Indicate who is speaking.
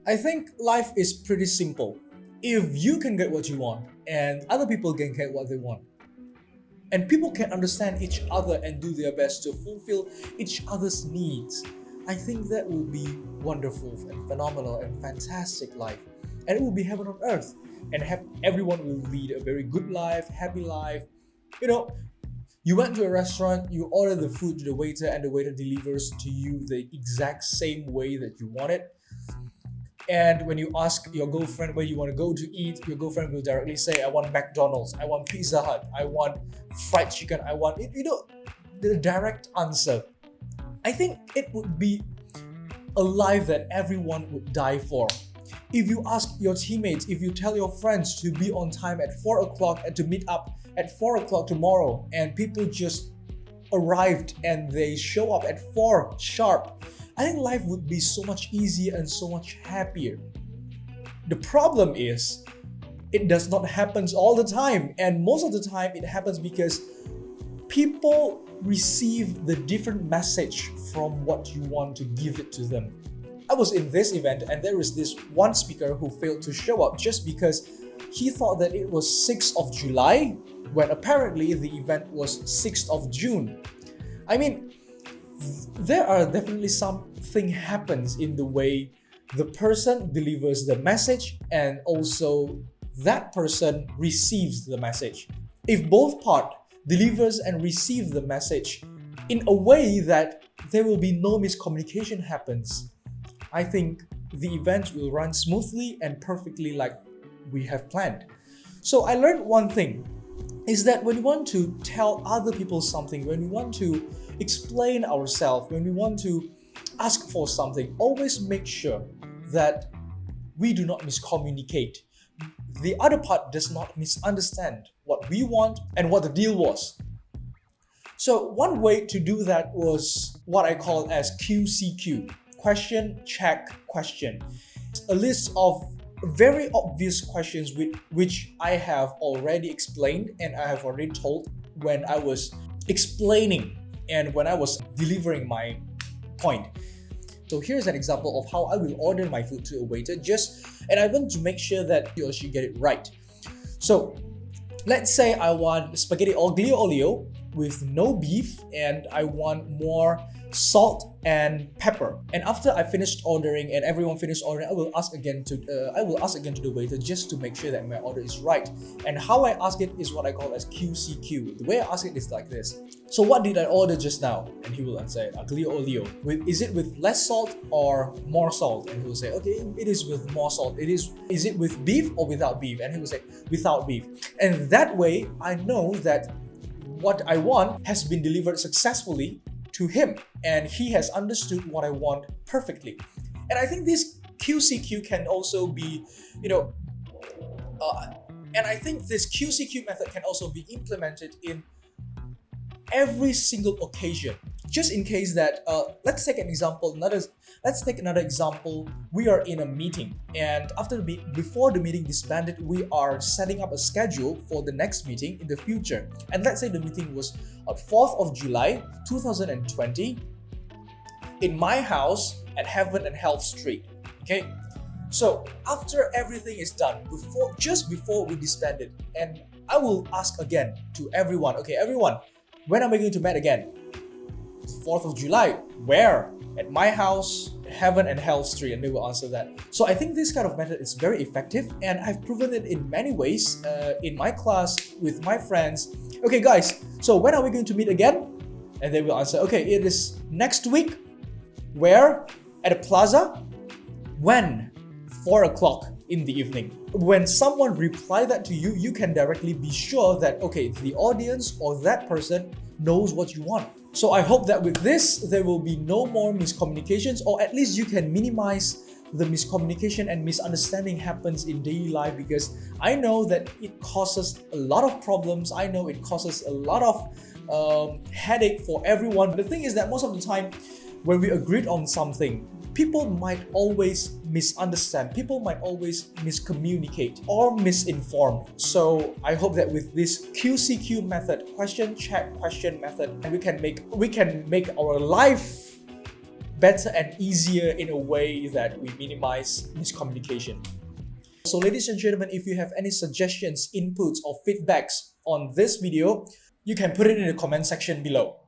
Speaker 1: I think life is pretty simple. If you can get what you want and other people can get what they want, and people can understand each other and do their best to fulfill each other's needs, I think that will be wonderful and phenomenal and fantastic life. And it will be heaven on earth. And everyone will lead a very good life, happy life. You know, you went to a restaurant, you order the food to the waiter, and the waiter delivers to you the exact same way that you want it. And when you ask your girlfriend where you want to go to eat, your girlfriend will directly say, I want McDonald's, I want Pizza Hut, I want fried chicken, I want it. The direct answer. I think it would be a life that everyone would die for. If you ask your teammates, if you tell your friends to be on time at 4 o'clock and to meet up at 4 o'clock tomorrow, and people just arrived and they show up at 4 sharp, I think life would be so much easier and so much happier. The problem is, it does not happen all the time, and most of the time it happens because people receive the different message from what you want to give it to them. I was in this event and there is this one speaker who failed to show up just because he thought that it was 6th of July when apparently the event was 6th of June. I mean, there are definitely something happens in the way the person delivers the message and also that person receives the message. If both part delivers and receive the message in a way that there will be no miscommunication happens, I think the event will run smoothly and perfectly like we have planned. So I learned one thing is that when we want to tell other people something, when we want to explain ourselves, when we want to ask for something, always make sure that we do not miscommunicate. The other part does not misunderstand what we want and what the deal was. So one way to do that was what I call as QCQ, question, check, question. A list of very obvious questions which I have already explained and I have already told when I was explaining and when I was delivering my point. So here's an example of how I will order my food to a waiter and I want to make sure that he or she get it right. So let's say I want spaghetti aglio olio with no beef and I want more salt and pepper. And after I finished ordering and everyone finished ordering, I will ask again to the waiter just to make sure that my order is right. And how I ask it is what I call as QCQ. The way I ask it is like this. So what did I order just now? And he will answer aglio olio. Is it with less salt or more salt? And he will say, okay, it is with more salt. Is it with beef or without beef? And he will say without beef. And that way I know that what I want has been delivered successfully to him and he has understood what I want perfectly. And I think this QCQ can also be, and I think this QCQ method can also be implemented in every single occasion. Just in case that, let's take another example. We are in a meeting and before the meeting disbanded, we are setting up a schedule for the next meeting in the future. And let's say the meeting was on 4th of July, 2020 in my house at Heaven and Health Street. Okay. So after everything is done, just before we disbanded, and I will ask again to everyone, okay, everyone, when am I going to meet again? 4th of July. Where? At my house, Heaven and Health Street, and they will answer that. So I think this kind of method is very effective and I've proven it in many ways in my class with my friends. Okay guys, so when are we going to meet again? And they will answer, okay, it is next week. Where? At a plaza. When? 4 o'clock in the evening. When someone reply that to you, you can directly be sure that, okay, the audience or that person knows what you want. So I hope that with this, there will be no more miscommunications, or at least you can minimize the miscommunication and misunderstanding happens in daily life, because I know that it causes a lot of problems. I know it causes a lot of headache for everyone. The thing is that most of the time when we agreed on something, people might always misunderstand, people might always miscommunicate or misinform. So I hope that with this QCQ method, question, check, question method, we can make our life better and easier in a way that we minimize miscommunication. So ladies and gentlemen, if you have any suggestions, inputs or feedbacks on this video, you can put it in the comment section below.